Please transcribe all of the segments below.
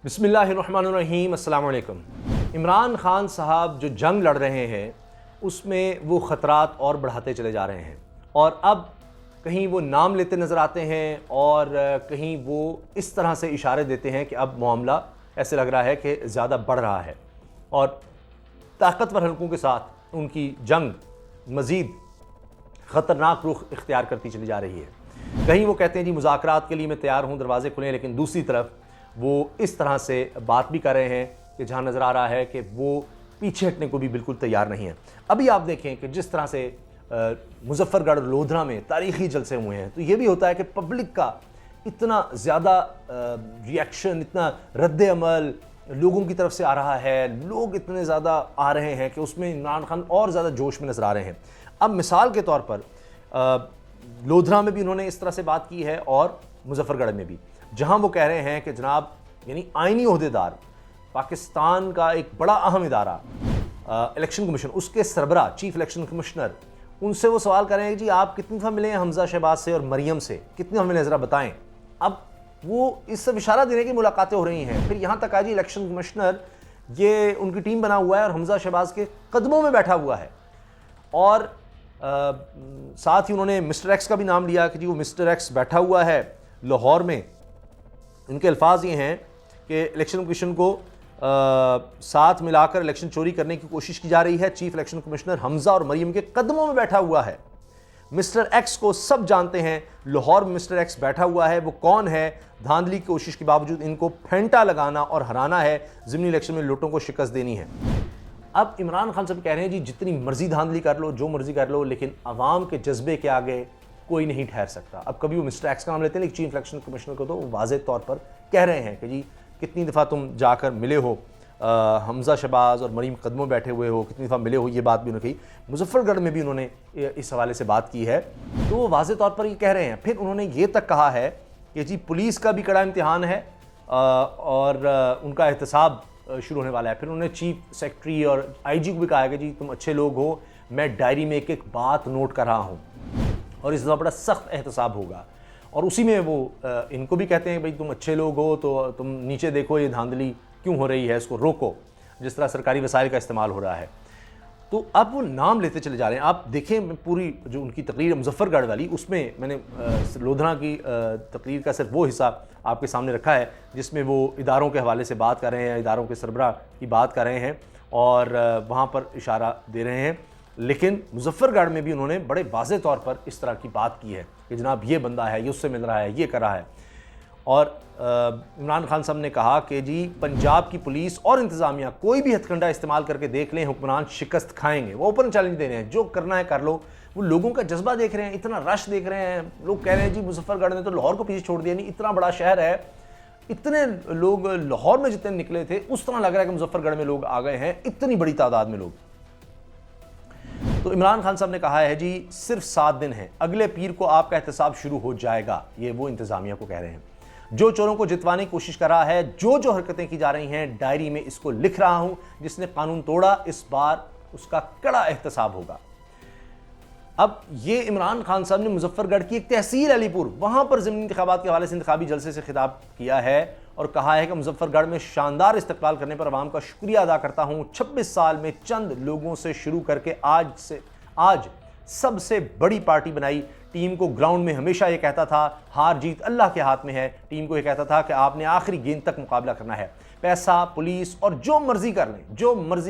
बिस्मिल्लाहिर्रहमानिर्रहीम, अस्सलाम वालेकुम। इमरान खान साहब जो जंग लड़ रहे हैं उसमें वो ख़तरात और बढ़ाते चले जा रहे हैं और अब कहीं वो नाम लेते नज़र आते हैं और कहीं वो इस तरह से इशारे देते हैं कि अब मामला ऐसे लग रहा है कि ज़्यादा बढ़ रहा है और ताकतवर हलकों के साथ उनकी जंग मज़ीद ख़तरनाक रुख इख्तियार करती चली जा रही है। कहीं वो कहते हैं जी मुज़ाकरात के लिए मैं तैयार हूँ, दरवाज़े खुले, लेकिन दूसरी तरफ वो इस तरह से बात भी कर रहे हैं कि जहाँ नज़र आ रहा है कि वो पीछे हटने को भी बिल्कुल तैयार नहीं है। अभी आप देखें कि जिस तरह से मुजफ्फरगढ़ लोधरा में तारीख़ी जलसे हुए हैं, तो ये भी होता है कि पब्लिक का इतना ज़्यादा रिएक्शन, इतना रद्द अमल लोगों की तरफ से आ रहा है, लोग इतने ज़्यादा आ रहे हैं कि उसमें इमरान खान और ज़्यादा जोश में नज़र आ रहे हैं। अब मिसाल के तौर पर लोधरा में भी उन्होंने इस तरह से बात की है और मुजफ्फरगढ़ में भी, जहां वो कह रहे हैं कि जनाब यानी आईनी ओहदेदार पाकिस्तान का एक बड़ा अहम इदारा इलेक्शन कमीशन, उसके सरबरा चीफ इलेक्शन कमिश्नर, उनसे वो सवाल कर रहे हैं कि जी आप कितनी दफ़ा मिले हैं हमजा शहबाज से और मरियम से, कितनी दफ़ा मिले ज़रा बताएं। अब वो इस सब इशारा देने की मुलाकातें हो रही हैं। फिर यहाँ तक आज इलेक्शन कमिश्नर ये उनकी टीम बना हुआ है और हमजा शहबाज के कदमों में बैठा हुआ है और साथ ही उन्होंने मिस्टर एक्स का भी नाम लिया कि जी वो मिस्टर एक्स बैठा हुआ है लाहौर में। उनके अल्फाज ये हैं कि इलेक्शन कमीशन को साथ मिलाकर इलेक्शन चोरी करने की कोशिश की जा रही है। चीफ इलेक्शन कमिश्नर हमजा और मरियम के कदमों में बैठा हुआ है। मिस्टर एक्स को सब जानते हैं, लाहौर में मिस्टर एक्स बैठा हुआ है, वो कौन है? धांधली की कोशिश के बावजूद इनको फेंटा लगाना और हराना है, ज़िमनी इलेक्शन में लोटों को शिकस्त देनी है। अब इमरान खान साहब कह रहे हैं जी जितनी मर्जी धांधली कर लो, जो मर्जी कर लो, लेकिन अवाम के जज्बे के आगे कोई नहीं ठहर सकता। अब कभी वो मिस्टर एक्स का नाम लेते हैं, लेकिन चीफ इलेक्शन कमिश्नर को तो वाज़ेह तौर पर कह रहे हैं कि जी कितनी दफ़ा तुम जाकर मिले हो हमजा शहबाज और मरीम कदमों में बैठे हुए हो, कितनी दफ़ा मिले हो, ये बात भी उन्होंने कही। मुजफ्फरगढ़ में भी उन्होंने इस हवाले से बात की है, तो वो वाज़ेह तौर पर ये कह रहे हैं। फिर उन्होंने ये तक कहा है कि जी पुलिस का भी कड़ा इम्तिहान है और उनका एहतसाब शुरू होने वाला है। फिर उन्होंने चीफ सेक्रेटरी और IG को भी कहा है कि जी तुम अच्छे लोग हो, मैं डायरी में एक एक बात नोट कर रहा हूँ और इस दफ़ा बड़ा सख्त एहतसाब होगा। और उसी में वो इनको भी कहते हैं भाई तुम अच्छे लोग हो तो तुम नीचे देखो ये धांधली क्यों हो रही है, इसको रोको, जिस तरह सरकारी वसाइल का इस्तेमाल हो रहा है। तो अब वो नाम लेते चले जा रहे हैं। आप देखें पूरी जो उनकी तकरीर मुजफ्फरगढ़ वाली, उसमें मैंने लोधरा की तकरीर का सिर्फ वो हिस्सा आपके सामने रखा है जिसमें वो इदारों के हवाले से बात कर रहे हैं, इदारों के सरबराह की बात कर रहे हैं और वहाँ पर इशारा दे रहे हैं। लेकिन मुजफ्फरगढ़ में भी उन्होंने बड़े वाज़ेह तौर पर इस तरह की बात की है कि जनाब ये बंदा है, ये उससे मिल रहा है, ये कर रहा है। और इमरान खान साहब ने कहा कि जी पंजाब की पुलिस और इंतज़ामिया कोई भी हथकंडा इस्तेमाल करके देख लें, हुक्मरान शिकस्त खाएंगे। वो ओपन चैलेंज दे रहे हैं, जो करना है कर लो। वो लोगों का जज्बा देख रहे हैं, इतना रश देख रहे हैं। लोग कह रहे हैं जी मुजफ्फरगढ़ ने तो लाहौर को पीछे छोड़ दिया, नहीं इतना बड़ा शहर है, इतने लोग लाहौर में जितने निकले थे उस तरह लग रहा है कि मुजफ्फरगढ़ में लोग आ गए हैं, इतनी बड़ी तादाद में लोग। तो इमरान खान साहब ने कहा है जी सिर्फ 7 दिन है, अगले पीर को आपका एहतसाब शुरू हो जाएगा। ये वो इंतजामिया को कह रहे हैं। जो चोरों को जितवाने की कोशिश कर रहा है, जो हरकतें की जा रही हैं, डायरी में इसको लिख रहा हूं। जिसने कानून तोड़ा इस बार उसका कड़ा एहतसाब होगा। अब ये इमरान खान साहब ने मुजफ्फरगढ़ की एक तहसील अलीपुर, वहां पर ज़िमनी इंतखाबात के हवाले से इंतखाबी जलसे से खिताब किया है और कहा है कि मुजफ्फरगढ़ में शानदार इस्तकबाल करने पर अवाम का शुक्रिया अदा करता हूं। 26 साल में चंद लोगों से शुरू करके आज सबसे बड़ी पार्टी बनाई। टीम को ग्राउंड में हमेशा ये कहता था हार जीत अल्लाह के हाथ में है। टीम को ये कहता था कि आपने आखिरी गेंद तक मुकाबला करना है। पैसा, पुलिस और जो मर्जी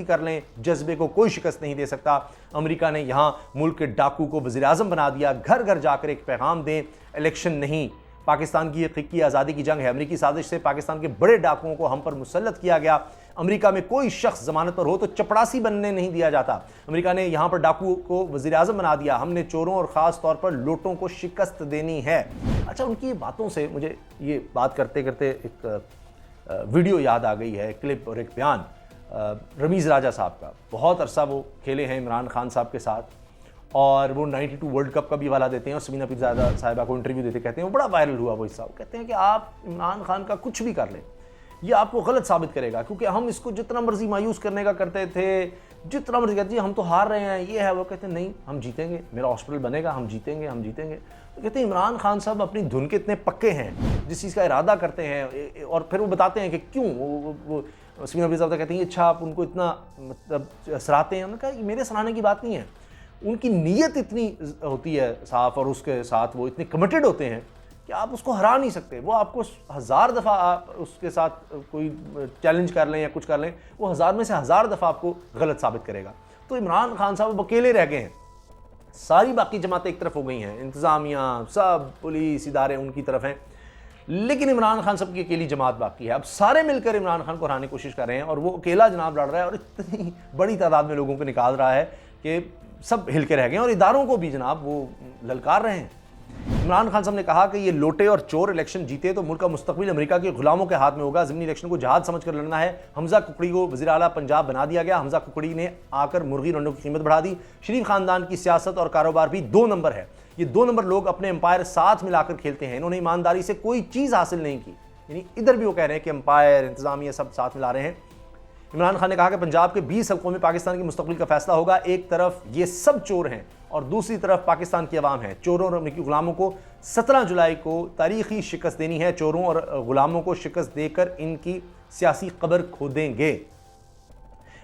कर लें, जज्बे को कोई शिकस्त नहीं दे सकता। अमेरिका ने यहाँ मुल्क के डाकू को वज़ीर आज़म बना दिया। घर घर जाकर एक पैगाम दें, इलेक्शन नहीं, पाकिस्तान की हकीकी आज़ादी की जंग है। अमेरिकी साजिश से पाकिस्तान के बड़े डाकुओं को हम पर मुसल्लत किया गया। अमेरिका में कोई शख्स जमानत पर हो तो चपड़ासी बनने नहीं दिया जाता। अमेरिका ने यहाँ पर डाकू को वज़ीर आज़म बना दिया। हमने चोरों और ख़ास तौर पर लोटों को शिकस्त देनी है। अच्छा, उनकी बातों से मुझे ये बात करते करते एक वीडियो याद आ गई है, क्लिप और एक बयान रमीज़ राजा साहब का। बहुत अरसा वो खेले हैं इमरान खान साहब के साथ और वो 92 वर्ल्ड कप का भी हवाला देते हैं और समीना पीरज़ादा साहिबा को इंटरव्यू देते कहते हैं, वो बड़ा वायरल हुआ वो हिस्सा। वो कहते हैं कि आप इमरान खान का कुछ भी कर लें, ये आपको गलत साबित करेगा, क्योंकि हम इसको जितना मर्जी मायूस करने का करते थे, जितना मर्जी कहते हैं हम तो हार रहे हैं, ये है वो, कहते हैं नहीं हम जीतेंगे, मेरा हॉस्पिटल बनेगा, हम जीतेंगे हम जीतेंगे। तो कहते हैं इमरान खान साहब अपनी धुन के इतने पक्के हैं, जिस चीज़ का इरादा करते हैं, और फिर वो बताते हैं कि क्यों वो समीर नबी साहब कहते हैं अच्छा आप उनको इतना मतलब सराहते हैं। उन्होंने कहा मेरे सराहने की बात नहीं है, उनकी नीयत इतनी होती है साफ, और उसके साथ वो इतने कमिटेड होते हैं कि आप उसको हरा नहीं सकते। वो आपको 1000 दफ़ा आप उसके साथ कोई चैलेंज कर लें या कुछ कर लें, वो 1000 में से 1000 दफ़ा आपको गलत साबित करेगा। तो इमरान खान साहब अकेले रह गए हैं, सारी बाकी जमातें एक तरफ हो गई हैं, इंतज़ामिया सब पुलिस इदारे उनकी तरफ हैं, लेकिन इमरान खान साहब की अकेली जमात बाकी है। अब सारे मिलकर इमरान खान को हराने की कोशिश कर रहे हैं, और वो अकेला जनाब लड़ रहा है, और इतनी बड़ी तादाद में लोगों को निकाल रहा है कि सब हिल के रह गए, और इदारों को भी जनाब वो ललकार रहे हैं। इमरान खान साहब ने कहा कि ये लोटे और चोर इलेक्शन जीते तो मुल्क का मुस्तकबिल अमेरिका के गुलामों के हाथ में होगा, ज़मीनी इलेक्शन को जहाज समझकर लड़ना है। हमजा कुकड़ी को वज़ीर आला पंजाब बना दिया गया। हमजा कुकड़ी ने आकर मुर्गी और अंडों की कीमत बढ़ा दी। शरीफ खानदान की सियासत और कारोबार भी 2 नंबर है। ये 2 नंबर लोग अपने एम्पायर साथ मिलाकर खेलते हैं, इन्होंने ईमानदारी से कोई चीज़ हासिल नहीं की। यानी इधर भी वो कह रहे हैं कि एम्पायर इंतजामिया सब साथ मिला रहे हैं। इमरान खान ने कहा कि पंजाब के 20 हल्कों में पाकिस्तान की मुस्तकबिल का फैसला होगा। एक तरफ ये सब चोर हैं और दूसरी तरफ पाकिस्तान की अवाम है। चोरों और अमेरिकी गुलामों को 17 जुलाई को तारीखी शिकस्त देनी है। चोरों और गुलामों को शिकस्त देकर इनकी सियासी कब्र खोदेंगे।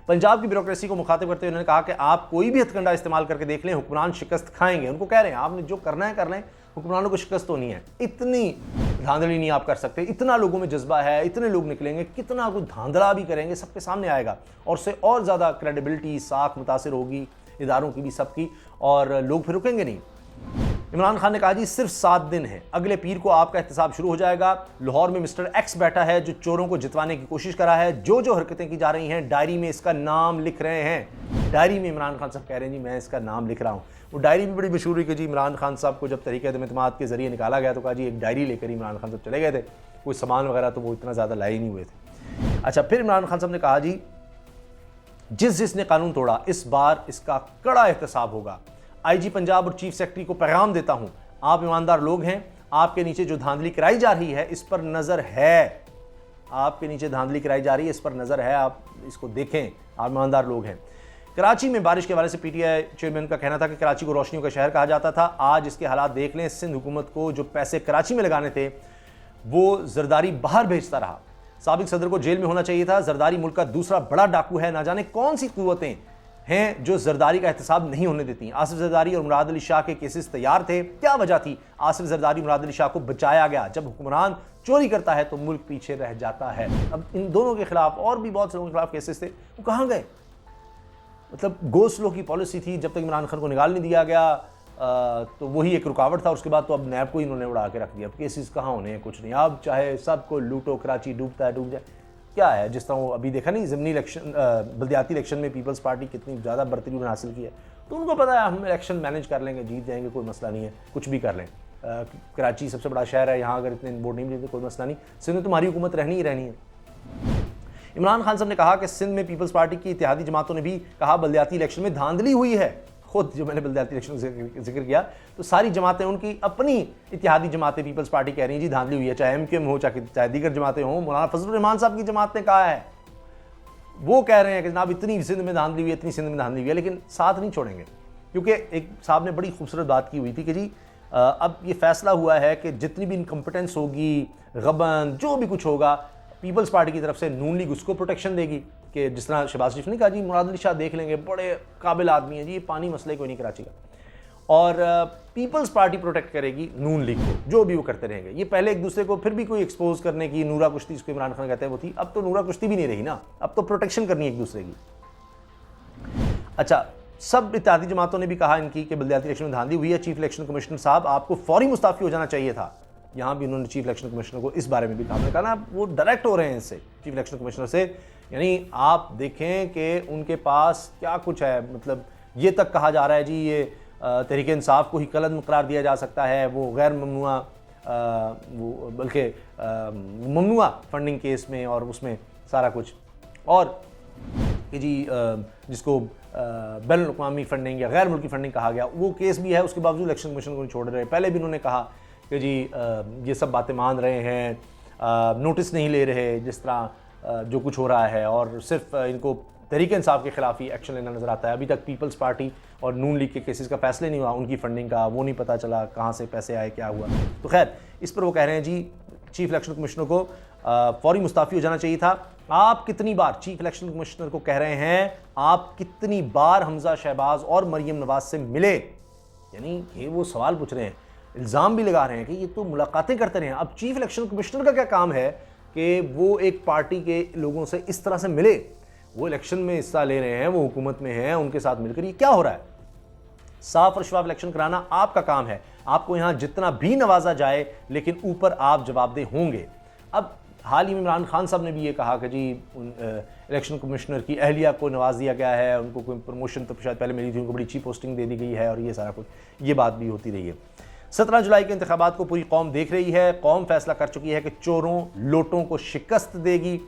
पंजाब की ब्यूरोक्रेसी को मुखातिब करते हुए उन्होंने कहा कि आप कोई भी हथकंडा इस्तेमाल करके देख लें, हुक्मरान शिकस्त खाएंगे। उनको कह रहे हैं आपने जो करना है कर लें, हुक्मरानों को शिकस्त होनी है। इतनी धांधली नहीं आप कर सकते, इतना लोगों में जज्बा है, इतने लोग निकलेंगे, कितना कुछ धांधला भी करेंगे, सबके सामने आएगा, और उससे और ज़्यादा क्रेडिबिलिटी साख मुतासिर होगी इदारों की भी, सबकी, और लोग फिर रुकेंगे नहीं। इमरान खान ने कहा जी सिर्फ 7 दिन है, अगले पीर को आपका एहतसाब शुरू हो जाएगा। लाहौर में मिस्टर एक्स बैठा है जो चोरों को जितवाने की कोशिश कर रहा है। जो जो हरकतें की जा रही हैं डायरी में इसका नाम लिख रहे हैं। डायरी में इमरान खान साहब कह रहे हैं जी मैं इसका नाम लिख रहा हूँ। वो डायरी भी बड़ी मशहूर हुई कि जी इमरान खान साहब को जब तहरीक एतमाद के जरिए निकाला गया तो कहा जी एक डायरी लेकर इमरान खान साहब चले गए थे, कोई सामान वगैरह तो वो इतना ज़्यादा लाए नहीं हुए थे। अच्छा, फिर इमरान खान साहब ने कहा जी जिसने कानून तोड़ा इस बार इसका कड़ा एहतसाब होगा। आईजी पंजाब और चीफ सेक्रेटरी को पैगाम देता हूं, आप ईमानदार लोग हैं, आपके नीचे जो धांधली कराई जा रही है इस पर नजर है। आपके नीचे धांधली कराई जा रही है, इस पर नजर है, आप इसको देखें, आप ईमानदार लोग हैं। कराची में बारिश के हवाले से पीटीआई चेयरमैन का कहना था कि कराची को रोशनियों का शहर कहा जाता था। आज इसके हालात देख लें। सिंध हुकूमत को जो पैसे कराची में लगाने थे वो जरदारी बाहर भेजता रहा। साबिक सदर को जेल में होना चाहिए था। जरदारी मुल्क का दूसरा बड़ा डाकू है। ना जाने कौन सी कुव्वतें हैं जो जरदारी का एहतसाब नहीं होने देती। आसिफ जरदारी और मुराद अली शाह के केसेस तैयार थे, क्या वजह थी? आसिफ जरदारी मुराद अली शाह को बचाया गया। जब हुक्मरान चोरी करता है तो मुल्क पीछे रह जाता है। अब इन दोनों के खिलाफ और भी बहुत से लोगों के खिलाफ केसेस थे, वो कहाँ गए? मतलब गो स्लो की पॉलिसी थी, जब तक इमरान खान को निकाल नहीं दिया गया तो वही एक रुकावट था। उसके बाद तो अब नैब को इन्होंने उड़ा के रख दिया। अब केसेस कहाँ होने हैं, कुछ नहीं। अब चाहे सबको लूटो, कराची डूबता है डूब जाए, क्या है। जिस तरह वो अभी देखा नहीं ज़मीनी इलेक्शन बल्दियाती इलेक्शन में पीपल्स पार्टी कितनी ज़्यादा बढ़तरी उन्होंने हासिल की है, तो उनको पता है हम इलेक्शन मैनेज कर लेंगे, जीत जाएंगे, कोई मसला नहीं है, कुछ भी कर लें। कराची सबसे बड़ा शहर है, यहाँ अगर इतने वोट नहीं मिलते कोई मसला नहीं, सिंध में तुम्हारी हुकूमत रहनी ही रहनी है। इमरान खान साहब ने कहा कि सिंध में पीपल्स पार्टी की इत्तेहादी जमातों ने भी कहा बल्दियाती इलेक्शन में धांधली हुई है। खुद जो मैंने बल्दियाती इलेक्शन जिक्र किया तो सारी जमातें, उनकी अपनी इत्तेहादी जमातें पीपल्स पार्टी कह रही हैं जी धांधली हुई है, चाहे एमक्यूएम हो चाहे दीगर जमातें हों। मौलाना फजलुर रहमान साहब की जमात ने कहा है, वो कह रहे हैं कि जनाब इतनी सिंध में धांधली हुई है, इतनी सिंध में धांधली हुई है, लेकिन साथ नहीं छोड़ेंगे। क्योंकि एक साहब ने बड़ी खूबसूरत बात की हुई थी कि जी अब ये फैसला हुआ है कि जितनी भी इनकम्पिटेंस होगी, गबन, जो भी कुछ होगा, पीपल्स पार्टी की तरफ से नून लीग उसको प्रोटेक्शन देगी। कि जिस तरह शहबाज शरीफ ने कहा जी मुराद अली शाह देख लेंगे, बड़े काबिल आदमी है जी, ये पानी मसले कोई नहीं कराची का, और पीपल्स पार्टी प्रोटेक्ट करेगी नून लीग को, जो भी वो करते रहेंगे। ये पहले एक दूसरे को फिर भी कोई एक्सपोज करने की नूरा कुश्ती, जिसको इमरान खान कहते हैं, वो थी। अब तो नूरा कुश्ती भी नहीं रही ना, अब तो प्रोटेक्शन करनी है एक दूसरे की। अच्छा, सब इत्तेहादी जमातों ने भी कहा इनकी कि बल्दियाती इलेक्शन में धांधली हुई है। चीफ इलेक्शन कमिश्नर साहब आपको फौरी मुस्ताफी हो जाना चाहिए था। यहाँ भी उन्होंने चीफ इलेक्शन कमिश्नर को इस बारे में भी कहा ना, वो डायरेक्ट हो रहे हैं इससे, चीफ इलेक्शन कमिश्नर से। यानी आप देखें कि उनके पास क्या कुछ है। मतलब ये तक कहा जा रहा है जी ये तहरीक इंसाफ को ही कलंद करार दिया जा सकता है, वो गैर ममनुआ वो बल्कि ममनुआ फंडिंग केस में, और उसमें सारा कुछ, और कि जी जिसको बैनुल अक़वामी फंडिंग या गैर मुल्की फंडिंग कहा गया, वो केस भी है। उसके बावजूद इलेक्शन कमीशन को नहीं छोड़ रहे। पहले भी उन्होंने कहा कि जी ये सब बातें मान रहे हैं, नोटिस नहीं ले रहे जिस तरह जो कुछ हो रहा है, और सिर्फ इनको तहरीक इंसाफ के खिलाफ ही एक्शन लेना नज़र आता है। अभी तक पीपल्स पार्टी और नून लीग के केसेस का फैसला नहीं हुआ, उनकी फंडिंग का वो नहीं पता चला कहाँ से पैसे आए, क्या हुआ। तो खैर, इस पर वो कह रहे हैं जी चीफ इलेक्शन कमिश्नर को फौरी मुस्ताफ़ी हो जाना चाहिए था। आप कितनी बार चीफ इलेक्शन कमिश्नर को कह रहे हैं, आप कितनी बार हमजा शहबाज और मरियम नवाज से मिले? यानी ये वो सवाल पूछ रहे हैं, इल्ज़ाम भी लगा रहे हैं कि ये तो मुलाकातें करते रहे हैं। अब चीफ इलेक्शन कमिश्नर का क्या काम है कि वो एक पार्टी के लोगों से इस तरह से मिले? वो इलेक्शन में हिस्सा ले रहे हैं, वो हुकूमत में हैं, उनके साथ मिलकर ये क्या हो रहा है? साफ और शफाफ इलेक्शन कराना आपका काम है, आपको यहां जितना भी नवाजा जाए लेकिन ऊपर आप जवाबदेह होंगे। अब हाल ही में इमरान खान साहब ने भी ये कहा कि जी इलेक्शन कमिश्नर की अहलिया को नवाज दिया गया है, उनको कोई प्रमोशन तो शायद पहले मिली थी, उनको बड़ी अच्छी पोस्टिंग दे दी गई है, और ये सारा कुछ, ये बात भी होती रही है। 17 जुलाई के इंतखाबात को पूरी कौम देख रही है। कौम फैसला कर चुकी है कि चोरों लोटों को शिकस्त देगी।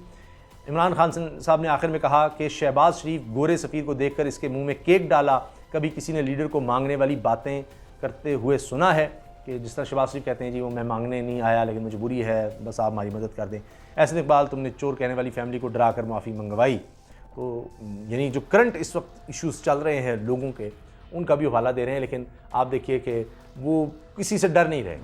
इमरान खान साहब ने आखिर में कहा कि शहबाज शरीफ गोरे सफ़ीर को देखकर इसके मुंह में केक डाला। कभी किसी ने लीडर को मांगने वाली बातें करते हुए सुना है कि जिस तरह शहबाज शरीफ कहते हैं जी वो मैं मांगने नहीं आया लेकिन मजबूरी है, बस आप हमारी मदद कर दें। ऐसे इकबाल, तुमने चोर कहने वाली फैमिली को डरा कर माफ़ी मंगवाई। तो यानी जो करंट इस वक्त इश्यूज़ चल रहे हैं लोगों के, उनका भी हवाला दे रहे हैं, लेकिन आप देखिए कि वो किसी से डर नहीं रहे।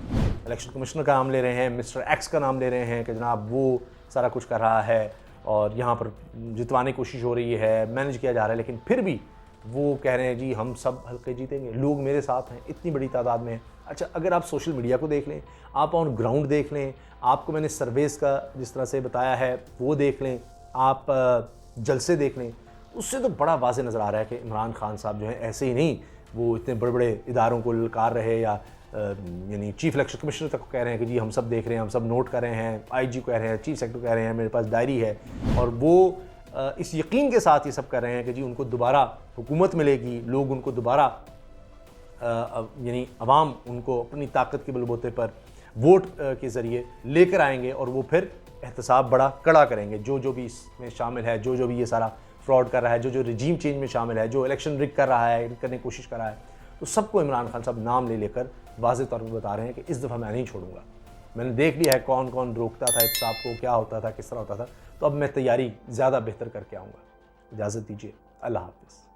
इलेक्शन कमिश्नर का नाम ले रहे हैं, मिस्टर एक्स का नाम ले रहे हैं कि जनाब वो सारा कुछ कर रहा है और यहाँ पर जितवाने की कोशिश हो रही है, मैनेज किया जा रहा है, लेकिन फिर भी वो कह रहे हैं जी हम सब हल्के जीतेंगे, लोग मेरे साथ हैं, इतनी बड़ी तादाद में है। अच्छा, अगर आप सोशल मीडिया को देख लें, आप ऑन ग्राउंड देख लें, आपको मैंने सर्वेस का जिस तरह से बताया है वो देख लें, आप जलसे देख लें, उससे तो बड़ा वाज़ेह नज़र आ रहा है कि इमरान खान साहब जो है ऐसे ही नहीं वो इतने बड़े बड़े इदारों को ललकार रहे, या यानी चीफ इलेक्शन कमिश्नर तक कह रहे हैं कि जी हम सब देख रहे हैं, हम सब नोट कर रहे हैं, आईजी को कह रहे हैं, चीफ सेक्रेटरी कह रहे हैं मेरे पास डायरी है, और वो इस यकीन के साथ ये सब कर रहे हैं कि जी उनको दोबारा हुकूमत मिलेगी, लोग उनको दोबारा यानी अवाम उनको अपनी ताकत के बलबूते पर वोट के ज़रिए लेकर आएंगे और वो फिर एहतसाब बड़ा कड़ा करेंगे। जो जो भी इसमें शामिल है, जो जो भी ये सारा फ्रॉड कर रहा है, जो जो रिजीम चेंज में शामिल है, जो इलेक्शन रिग कर रहा है, करने की कोशिश कर रहा है, तो सबको इमरान खान साहब नाम ले लेकर वाज़ेह तौर पर बता रहे हैं कि इस दफ़ा मैं नहीं छोड़ूंगा। मैंने देख लिया है कौन कौन रोकता था एहतसाब को, क्या होता था, किस तरह होता था, तो अब मैं तैयारी ज़्यादा बेहतर करके आऊँगा। इजाज़त दीजिए, अल्लाह हाफ़िज़।